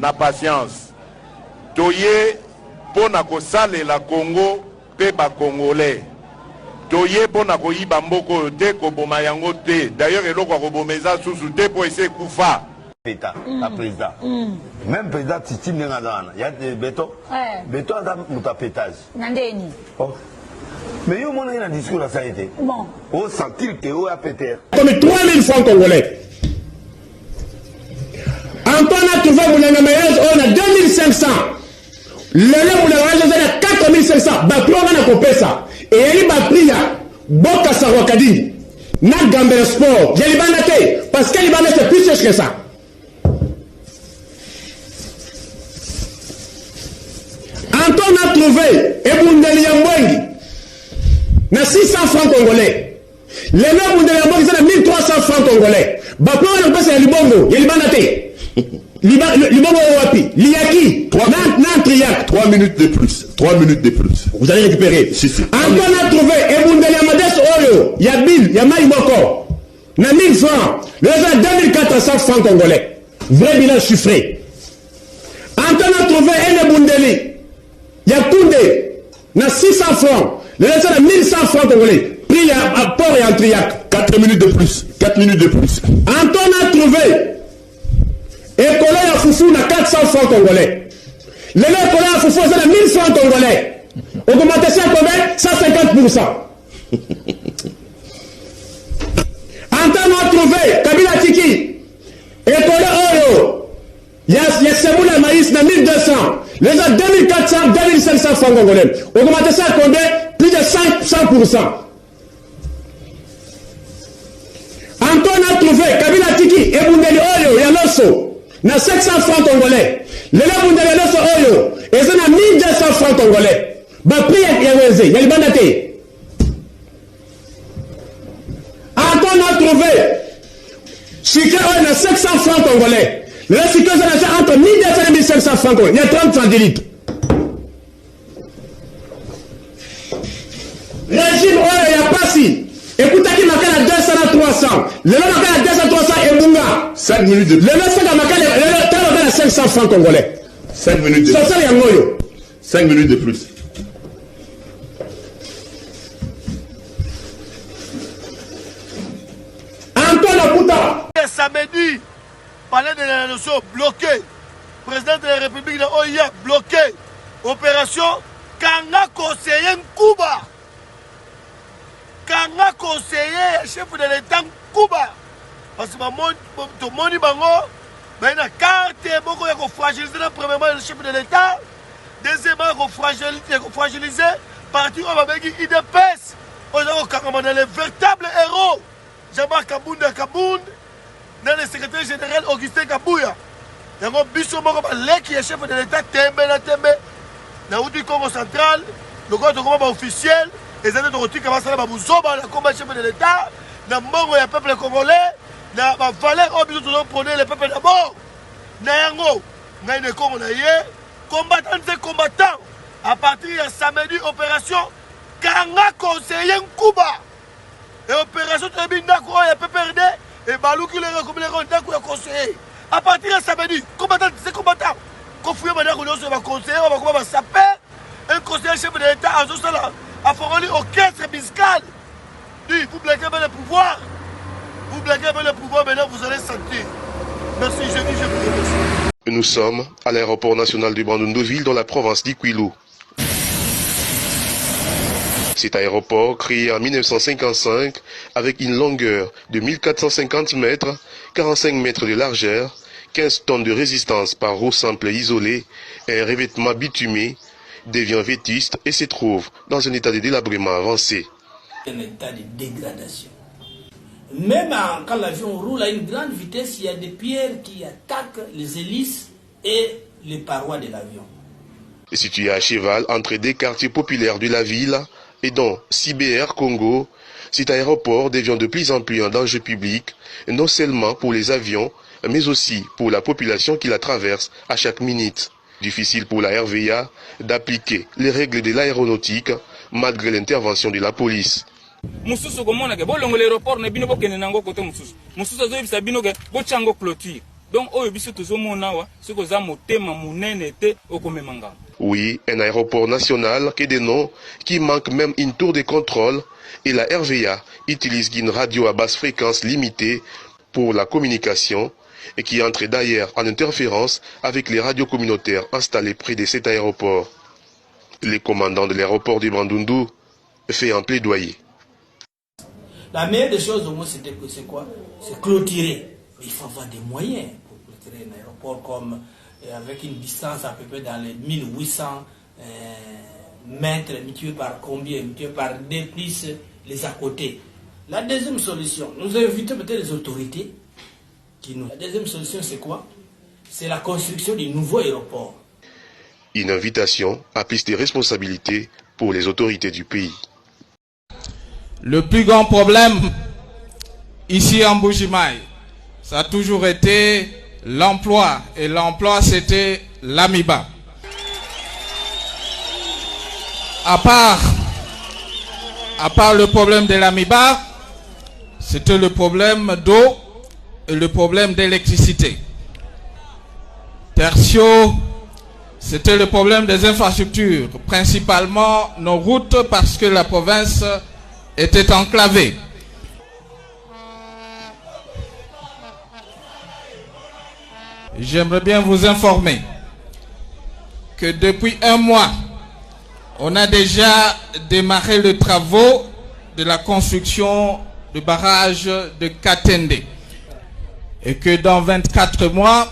na patience. Toye pona kosale la Congo pe ba Congolais. Toye pona koyiba mboko te koboma yango te. D'ailleurs eloko kobomeza susu te po ese kufa. Péta, la président. Même président Titi Nengadana, il y a des béton. Béton a un pétage. Nandeni. Mais il y a un discours à ça. Bon. On sentit que vous avez pété. Comme 3000 francs congolais. Antoine a trouvé mon mariage, on a 2500. Le mariage, on a 4500. Bapri, on a coupé ça. Et il a pris Boka Sarwakadi. Na Gambel Sport. J'ai libanaté. Parce que Libanais c'est plus cher que ça. Antoine a trouvé Ebundeli Yambwengi. Na 600 francs congolais. Les noms Ebundeli Yambwengi, c'est 1300 francs congolais. Bapri, on a coupé ça. Libongo. J'ai libanaté. Libongo Wapi. Liaki. 3 minutes de plus. 3 minutes de plus. Vous allez récupérer. Si. Antoine a trouvé Ebundeli Amades Oyo. Yabil. Yamaï Boko. Na 1000 francs. Le reste 2400 francs congolais. Vrai bilan chiffré. Antoine a trouvé Ebundeli. Yakounde. Na 600 francs. Le reste 1100 francs congolais. Prix à Port et en Triac. 4 minutes de plus. 4 minutes de plus. Antoine a trouvé École à Foufou na 400 francs congolais. Le école à Foufou c'est 1000 francs congolais. Augmentation à combien? 150%. Antoine a trouvé Kabila Tiki. École Oyo. Il y a Semoula Maïs na 1200. Les autres 2400, 2500 francs congolais. Augmentation à combien? Plus de 100%. Antoine a trouvé Kabila Tiki et Bundeli Oyo, Yanoso. Na 700 francs congolais. Le Bundeli Yanoso Oyo. Et ça na 1200 francs congolais. Ba prix Yaweze, Yalibanate. Antoine a trouvé Chika Oyo na 700 francs congolais. Le Chika Oyo na entre 1200 et 1500 francs congolais. Il y a 30 centilitres. Régime Oyo, il n'y a pas si. Écoutez qui m'a à 200 à 300. Le nom m'a à 200 à 300 et Bunga. 5 minutes de plus. Le nom m'a à 500 francs congolais. 5 minutes de plus. 5 minutes de plus. Antoine Aputa. Samedi, palais de la Nation bloqué. Président de la République de OIA bloqué. Opération Kanga conseiller Kuba. Kanga conseiller chef de l'État Kuba. Parce que tout le monde a une carte beaucoup de fragiliser premièrement le chef de l'État. Deuxièmement, fragiliser parti où on va dire IDPS. On a les véritables héros. Jean-Marc Kabounda Kabound, dans le secrétaire général Augustin Kabouya. Il y a un biso qui est chef de l'État Tembe na Tembe. Dans le Congo central, le gouvernement officiel. Les années de retour commencent à la combat chef de l'État, dans le monde du peuple congolais, dans la valeur où nous prenons le peuple d'abord. Nayango, Naine Congo Naye, combattants, à partir de samedi, opération Kanga conseiller Kuba. Et opération Tebindako et PPRD, et Balou qui les recommande Ndako et conseiller. À partir de samedi, combattants, Confouillé Madako, on va conseiller, on va saper, un conseiller chef de l'État à Zosala. A formé orchestre fiscal. Vous blaguez avec le pouvoir. Vous blaguez avec le pouvoir, maintenant vous allez sentir. Merci, je vous remercie. Nous sommes à l'aéroport national de Bandundu-Ville dans la province d'Ikwilu. Cet aéroport, créé en 1955, avec une longueur de 1450 mètres, 45 mètres de largeur, 15 tonnes de résistance par eau simple et isolée, et un revêtement bitumé, devient vétuste et se trouve dans un état de délabrement avancé. Un état de dégradation. Même quand l'avion roule à une grande vitesse, il y a des pierres qui attaquent les hélices et les parois de l'avion. Situé à cheval entre deux quartiers populaires de la ville et dont CBR Congo, cet aéroport devient de plus en plus un danger public, non seulement pour les avions, mais aussi pour la population qui la traverse à chaque minute. Difficile pour la RVA d'appliquer les règles de l'aéronautique malgré l'intervention de la police. Donc, oui, un aéroport national qui est des noms, qui manque même une tour de contrôle, et la RVA utilise une radio à basse fréquence limitée pour la communication et qui entre d'ailleurs en interférence avec les radios communautaires installées près de cet aéroport. Le commandant de l'aéroport du Bandundu fait un plaidoyer. La meilleure des choses au moins, c'est quoi? C'est clôturer. Mais il faut avoir des moyens pour clôturer un aéroport comme avec une distance à peu près dans les 1800 mètres, multiplié par combien? Multiplié par 2 plus les à côté. La deuxième solution, nous invitons peut-être les autorités. La deuxième solution, c'est quoi? C'est la construction du nouveau aéroport. Une invitation à plus de responsabilités pour les autorités du pays. Le plus grand problème ici en Mbuji-Mayi, ça a toujours été l'emploi. Et l'emploi, c'était l'AMIBA. À part le problème de l'AMIBA, c'était le problème d'eau et le problème d'électricité. Tertio, c'était le problème des infrastructures, principalement nos routes, parce que la province était enclavée. J'aimerais bien vous informer que depuis 1 mois, on a déjà démarré les travaux de la construction du barrage de Katende. Et que dans 24 mois,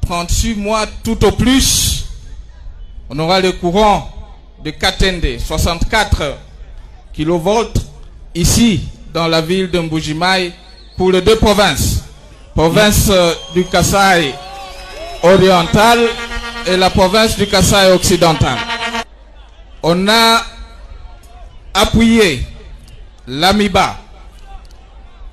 38 mois tout au plus, on aura le courant de Katende, 64 kV ici dans la ville de Mbuji-Mayi pour les 2 provinces. Province du Kasaï oriental et la province du Kasaï occidental. On a appuyé l'AMIBA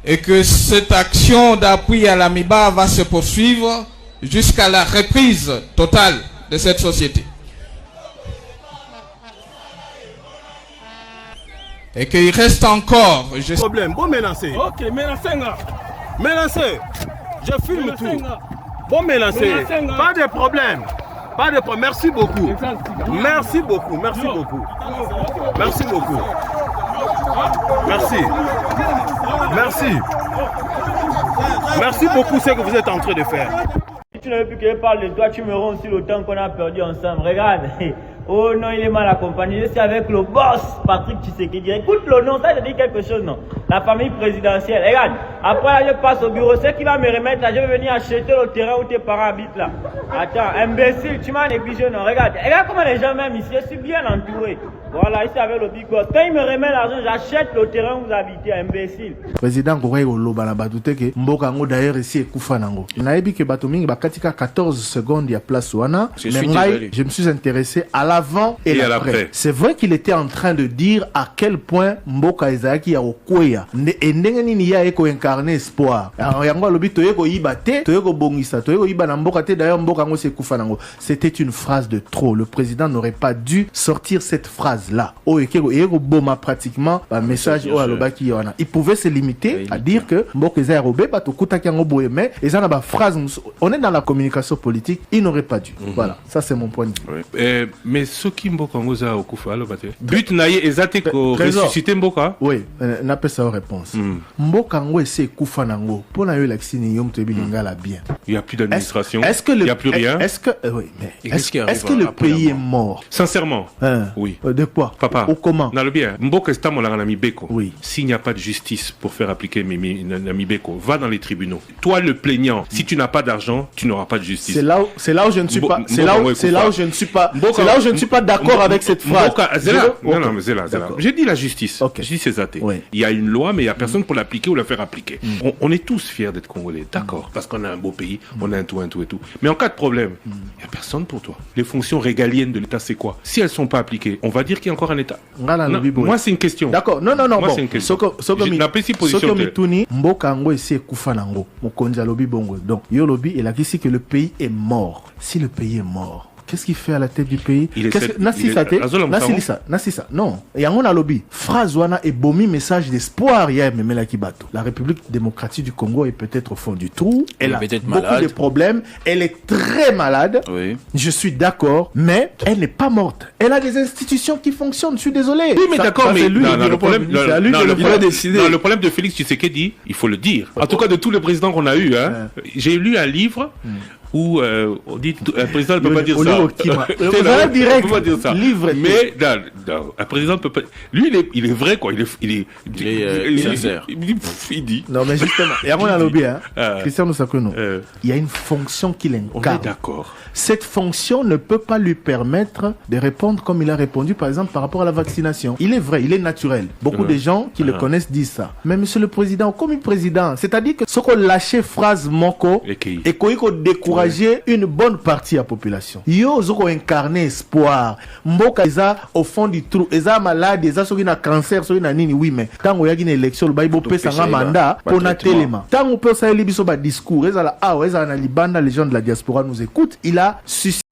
et que cette action d'appui à l'AMIBA va se poursuivre jusqu'à la reprise totale de cette société. Et qu'il reste encore... Problème, bon menacé. Ok, menacé. Je filme tout. Bon menacé. Pas de problème. Pas de problème. Merci beaucoup. Merci beaucoup. Merci beaucoup. Merci beaucoup. Merci. Merci. Merci beaucoup ce que vous êtes en train de faire. Si tu ne veux plus que je parle de toi, tu me rends aussi le temps qu'on a perdu ensemble. Regarde. Oh non, il est mal accompagné. Je suis avec le boss, Patrick Tshisekedi. Écoute le nom, ça te dit quelque chose, non? La famille présidentielle. Regarde, après là, je passe au bureau. Ce qui va me remettre là, je vais venir acheter le terrain où tes parents habitent là. Attends, imbécile, tu m'as négligé, non? Regarde comment les gens m'aiment ici. Je suis bien entouré. Voilà, ici avec le big boss. Quand il me remet l'argent, j'achète le terrain où vous habitez, imbécile. Président Goré Oloba na badute ke mboka ngo d'ailleurs ici ekufa nango. Naebi ke bato mingi bakatika 14 secondes ya place wana. Mais je me suis intéressé à l'avant et l'après. C'est vrai qu'il était en train de dire à quel point mboka ezaki ya okweya. Ndenge nini ya eko incarner espoir. Alors yango lobi toyeko yibate, toyeko bongisa, toyeko yiba na mboka te d'ailleurs mboka ngo se ekufa nango. C'était une phrase de trop. Le président n'aurait pas dû sortir cette phrase là. Oh ekeko eko boma pratiquement ba message o alobaki yana. Il pouvait se limiter à dire que mboka eza robé bato kutaki yango boye mais eza na ba phrase. On est dans la communication politique, il n'aurait pas dû. Voilà, ça c'est mon point de vue. Mais ce qui mboka ngoza okufa alobate. But naye ezate ko ressusciter mboka. Oui, n'a pas sa réponse. Mboka ngo ese kufa nango. Pour na yo laxini yom to bilingala bien. Il y a plus d'administration. Est-ce que il y a plus rien? Est-ce que oui, mais est-ce que le pays est mort? Sincèrement. Oui. De quoi? Papa. Ou comment? Dans le bien. Mboka sta molanga na mibeko. Oui. S'il n'y a pas de justice pour faire appliquer mibeko, va dans les tribunaux. Toi le plaignant, si tu n'as pas d'argent, tu n'auras pas de justice. C'est là où je ne suis pas. C'est là où je ne suis pas. C'est là où je ne suis pas d'accord avec cette phrase. Non, mais Zela. J'ai dit la justice. J'ai dit c'est athée. Il y a une loi, mais il n'y a personne pour l'appliquer ou la faire appliquer. On est tous fiers d'être Congolais, d'accord, parce qu'on a un beau pays, on a un tout et tout. Mais en cas de problème, il n'y a personne pour toi. Les fonctions régaliennes de l'État, c'est quoi? Si elles ne sont pas appliquées, on va dire qu'il y a encore un État. Non, moi, c'est une question. D'accord. Non. Moi, c'est une question. Donc, yo lobby, il a dit que le pays est mort. Si le pays est mort, Qu'est-ce qu'il fait à la tête du pays? Non. Et on a lobby. Phrase wana et bomi message d'espoir hier Memela Kibato. La République démocratique du Congo est peut-être au fond du trou. Elle a beaucoup de problèmes. Elle est très malade. Oui. Je suis d'accord, mais elle n'est pas morte. Elle a des institutions qui fonctionnent. Je suis désolé. Oui, mais d'accord, mais le problème de Félix Tshisekedi, il faut le dire. En tout cas, de tous les présidents qu'on a eu, j'ai lu un livre où on dit un président ne peut pas dire ça. Direct. Ne peut pas dire ça. Livre. Mais un président ne peut pas. Lui, il est vrai quoi. Il est sincère. Il dit. Non, mais justement, il y a un lobby, Christian Moussakouno. Il y a une fonction qu'il incarne. On est d'accord. Cette fonction ne peut pas lui permettre de répondre comme il a répondu, par exemple, par rapport à la vaccination. Il est vrai, il est naturel. Beaucoup de gens qui le connaissent disent ça. Mais monsieur le président, comme le président, c'est-à-dire que ce qu'on lâchait phrase moko et qu'on décourager une bonne partie de la population. Yo zoko incarner espoir. Mboka eza au fond du trou, eza malade, eza soki na cancer, soki na nini, oui, mais tant qu'on y a une élection, le baïbo pesa nga mandat pour na téléma. Tant qu'on peut ça libiso ba discours, eza la eza na libanda, les gens de la diaspora nous écoutent, il a suscité